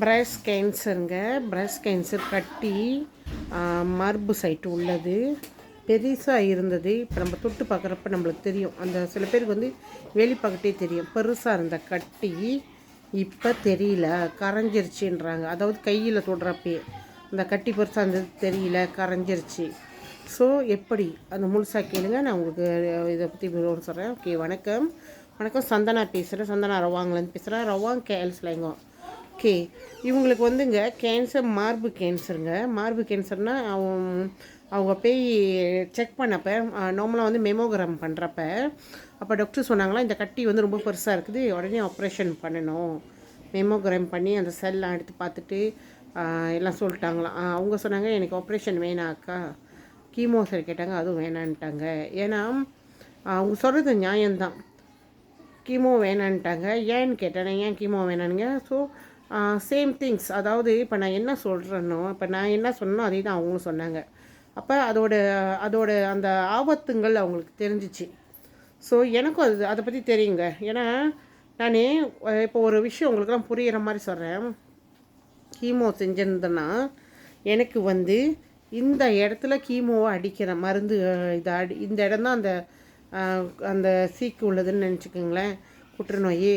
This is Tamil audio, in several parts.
பிரஸ்ட் கேன்சருங்க. பிரஸ்ட் கேன்சர் கட்டி மார்பு சைட்டு உள்ளது. பெருசாக இருந்தது. இப்போ நம்ம தொட்டு பார்க்குறப்ப நம்மளுக்கு தெரியும். அந்த சில பேருக்கு வந்து வெளிப்பக்கட்டே தெரியும். பெருசாக இருந்த கட்டி இப்போ தெரியல, கரைஞ்சிருச்சுன்றாங்க. அதாவது கையில் தொடுறப்பே அந்த கட்டி பெருசாக இருந்தது தெரியல, கரைஞ்சிருச்சு. ஸோ எப்படி அந்த முழுசாக கேளுங்க. நான் உங்களுக்கு இதை பற்றி சொல்கிறேன். ஓகே, வணக்கம். சந்தனா பேசுகிறேன். சந்தனா ரவாங்கலேருந்து பேசுகிறேன். ரவாங் கேல்ஸ்லைங்க. ஓகே, இவங்களுக்கு வந்துங்க கேன்சர், மார்பு கேன்சருங்க. மார்பு கேன்சர்னால் அவங்க போய் செக் பண்ணப்போ நார்மலாக வந்து மெமோகிராம் பண்ணுறப்ப அப்போ டாக்டர் சொன்னாங்களா, இந்த கட்டி வந்து ரொம்ப பெருசாக இருக்குது, உடனே ஆப்ரேஷன் பண்ணணும். மெமோகிராம் பண்ணி அந்த செல்லாம் எடுத்து பார்த்துட்டு எல்லாம் சொல்லிட்டாங்களாம். அவங்க சொன்னாங்க, எனக்கு ஆப்ரேஷன் வேணாக்கா. கீமோ சரி கேட்டாங்க, அதுவும் வேணான்ட்டாங்க. ஏன்னா அவங்க சொல்கிறது நியாயம்தான். கீமோ வேணான்ட்டாங்க. ஏன்னு கேட்டேன், ஏன் கீமோ வேணானுங்க. So same things. அதாவது இப்போ நான் என்ன சொல்கிறேனோ, இப்போ நான் என்ன சொன்னோ அதே தான் அவங்களும் சொன்னாங்க. அப்போ அதோட அந்த ஆபத்துங்கள் அவங்களுக்கு தெரிஞ்சிச்சு. ஸோ எனக்கும் அதை பற்றி தெரியுங்க. ஏன்னா நான் இப்போ ஒரு விஷயம் உங்களுக்குலாம் புரிகிற மாதிரி சொல்கிறேன். கீமோ செஞ்சிருந்தேன்னா எனக்கு வந்து இந்த இடத்துல கீமோவை அடிக்கிற மருந்து இந்த இடம் தான் அந்த அந்த சீக்கு உள்ளதுன்னு நினச்சிக்கோங்களேன், புற்றுநோய்.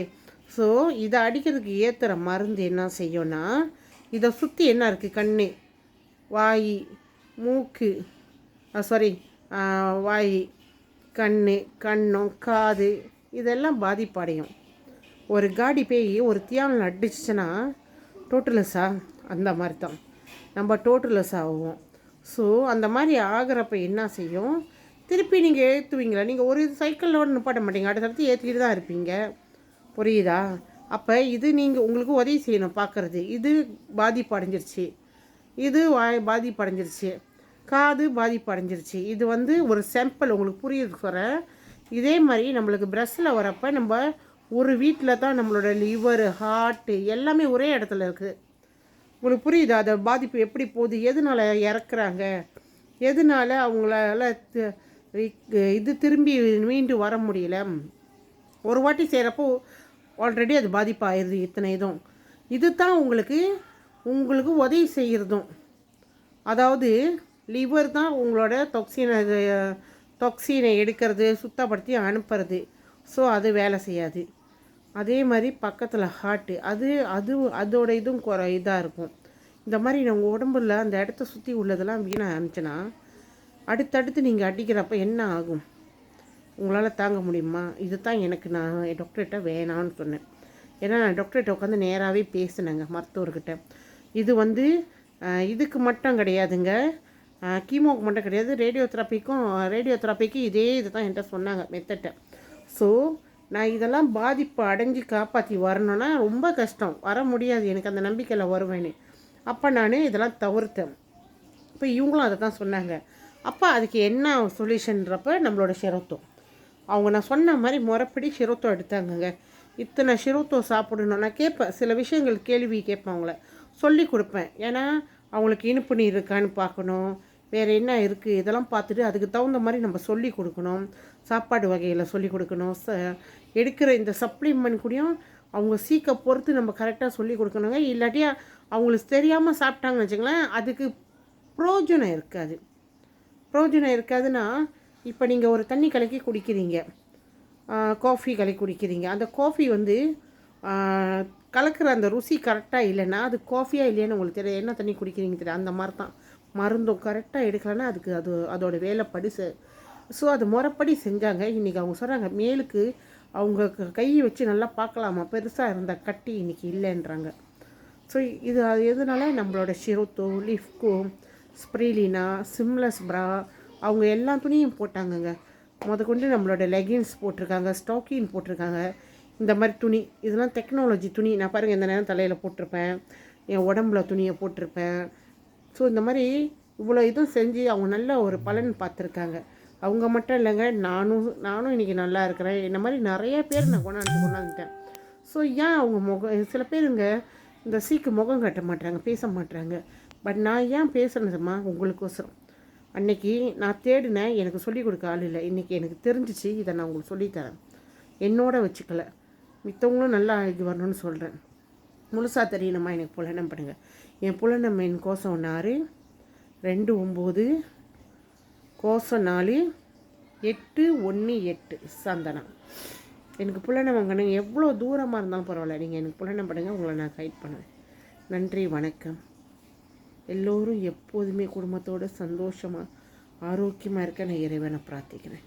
ஸோ இதை அடிக்கிறதுக்கு ஏற்றுற மருந்து என்ன செய்யும்னா, இதை சுற்றி என்ன இருக்குது, கண், வாய், மூக்கு, வாய், கண்ணும், காது, இதெல்லாம் பாதிப்படையும். ஒரு காடி பேய் ஒரு தியானில் அடிச்சிச்சுன்னா டோட்டலஸாக அந்த மாதிரி தான் நம்ம டோட்டலஸ் ஆகும். ஸோ அந்த மாதிரி ஆகிறப்ப என்ன செய்யும், திருப்பி நீங்கள் ஏற்றுவீங்களா? நீங்கள் ஒரு சைக்கிளோடு நிப்பாட்ட மாட்டீங்க, அடுத்தடுத்து ஏற்றிக்கிட்டு தான் இருப்பீங்க. புரியுதா? அப்போ இது நீங்கள் உங்களுக்கு உதவி செய்யணும் பார்க்குறது. இது பாதிப்பு அடைஞ்சிருச்சு, இது பாதிப்பு அடைஞ்சிருச்சு, காது பாதிப்பு அடைஞ்சிருச்சு. இது வந்து ஒரு சாம்பிள் உங்களுக்கு புரியுது சொல்கிறேன். இதே மாதிரி நம்மளுக்கு பிரஸ்ஸில் வரப்போ நம்ம ஒரு வீட்டில் தான் நம்மளோட லிவர், ஹார்ட்டு எல்லாமே ஒரே இடத்துல இருக்குது. உங்களுக்கு புரியுதா? அதை பாதிப்பு எப்படி போகுது, எதனால் இறக்குறாங்க, எதனால் அவங்களால இது திரும்பி மீண்டு வர முடியல. ஒரு வாட்டி செய்கிறப்போ ஆல்ரெடி அது பாதிப்பாகிடுது. இத்தனை இது தான் உங்களுக்கு உதவி செய்கிறதும். அதாவது லிவர் தான் உங்களோட தொக்சினை எடுக்கிறது, சுத்தப்படுத்தி அனுப்புறது. ஸோ அது வேலை செய்யாது. அதே மாதிரி பக்கத்தில் ஹார்ட்டு, அதோட இதுவும் இதாக இருக்கும். இந்த மாதிரி நம்ம உடம்புல அந்த இடத்த சுற்றி உள்ளதெல்லாம் வீணாக இருந்துச்சுன்னா அடுத்தடுத்து நீங்கள் அடிக்கிறப்ப என்ன ஆகும், உங்களால் தாங்க முடியுமா? இது தான் நான் டாக்டர்கிட்ட வேணான்னு சொன்னேன். ஏன்னா நான் டாக்டர்கிட்ட உட்காந்து நேராகவே பேசினேங்க, மருத்துவர்கிட்ட. இது வந்து இதுக்கு மட்டும் கிடையாதுங்க, கீமோவுக்கு மட்டும் கிடையாது, ரேடியோதெரப்பிக்கு இதே இது தான் என்கிட்ட சொன்னாங்க, மெத்தட்டை. ஸோ நான் இதெல்லாம் பாதிப்பு அடைஞ்சு காப்பாற்றி வரணுன்னா ரொம்ப கஷ்டம், வர முடியாது, எனக்கு அந்த நம்பிக்கையில் வருவேன்னு. அப்போ நான் இதெல்லாம் தவிர்த்தேன். இப்போ இவங்களும் அதை தான் சொன்னாங்க. அப்போ அதுக்கு என்ன சொல்யூஷன்றப்ப நம்மளோட ஷிரோத்தோ, அவங்க நான் சொன்ன மாதிரி முறைப்படி ஷிரோத்தோ எடுத்தாங்கங்க. இத்தனை ஷிரோத்தோ சாப்பிடணும். நான் கேட்பேன், சில விஷயங்கள் கேள்வி கேட்பேன், அவங்கள சொல்லி கொடுப்பேன். ஏன்னா அவங்களுக்கு இனிப்பு நீர் இருக்கான்னு பார்க்கணும், வேறு என்ன இருக்குது இதெல்லாம் பார்த்துட்டு அதுக்கு தகுந்த மாதிரி நம்ம சொல்லி கொடுக்கணும். சாப்பாடு வகையில் சொல்லி கொடுக்கணும். எடுக்கிற இந்த சப்ளிமெண்ட் கூடயும் அவங்க சீக்க பொறுத்து நம்ம கரெக்டாக சொல்லி கொடுக்கணுங்க. இல்லாட்டியா அவங்களுக்கு தெரியாமல் சாப்பிட்டாங்கன்னு வச்சுங்களேன், அதுக்கு பிரயோஜனம் இருக்காதுன்னா, இப்போ நீங்கள் ஒரு தண்ணி கலக்கி குடிக்கிறீங்க, காஃபி கலக்கி குடிக்கிறீங்க. அந்த காஃபி வந்து கலக்கிற அந்த ருசி கரெக்டாக இல்லைன்னா அது காஃபியாக இல்லையான்னு உங்களுக்கு தெரியும். என்ன தண்ணி குடிக்கிறீங்க தெரியும். அந்த மாதிரி தான் மருந்தும் கரெக்டாக எடுக்கலைன்னா அதுக்கு அதோட வேலைப்படி ஸோ அது முறைப்படி செஞ்சாங்க. இன்றைக்கி அவங்க சொல்கிறாங்க, மேலுக்கு அவங்க கையை வச்சு நல்லா பார்க்கலாமா, பெருசாக இருந்த கட்டி இன்றைக்கி இல்லைன்றாங்க. ஸோ இது எதனால நம்மளோட ஷிரோத்தோ, லிஃப்கோ, ஸ்ப்ரீலினா, சிம்லஸ் ப்ரா, அவங்க எல்லா துணியும் போட்டாங்கங்க. கொண்டு நம்மளோட லெகின்ஸ் போட்டிருக்காங்க, ஸ்டாக்கின் போட்டிருக்காங்க. இந்த மாதிரி துணி, இதெல்லாம் டெக்னாலஜி துணி. நான் பாருங்கள், இந்த நேரம் தலையில் போட்டிருப்பேன், என் உடம்புல துணியை போட்டிருப்பேன். ஸோ இந்த மாதிரி இவ்வளோ இதுவும் செஞ்சு அவங்க நல்ல ஒரு பலன் பார்த்துருக்காங்க. அவங்க மட்டும் இல்லைங்க, நானும் இன்றைக்கி நல்லா இருக்கிறேன். இந்த மாதிரி நிறைய பேர் நான் கொண்டாந்துட்டேன். ஸோ ஏன் அவங்க சில பேருங்க இந்த சீக்கு முகம் கட்ட மாட்டாங்க, பேச மாட்டாங்க. பட் நான் ஏன் பேசுனதுமா, உங்களுக்கோசரம். அன்றைக்கி நான் தேடினேன், எனக்கு சொல்லிக் கொடுக்க ஆள் இல்லை. இன்றைக்கி எனக்கு தெரிஞ்சிச்சு, இதை நான் உங்களுக்கு சொல்லித்தரேன். என்னோட வச்சுக்கல, மித்தவங்களும் நல்லா இது வரணும்னு சொல்கிறேன். முழுசாக தெரியணுமா எனக்கு புலனம் பண்ணுங்கள். என் புலனம் என் கோசம் 6 2 9 கோசம் 4 8 1 8 சந்தனம். எனக்கு புலனம் வாங்கணும். எவ்வளோ தூரமாக இருந்தாலும் பரவாயில்ல, நீங்கள் எனக்கு புலனம் பண்ணுங்கள், உங்களை நான் கைட் பண்ணுவேன். நன்றி, வணக்கம். எல்லோரும் எப்போதுமே குடும்பத்தோடு சந்தோஷமாக ஆரோக்கியமாக இருக்க நான் இறைவனை பிரார்த்திக்கிறேன்.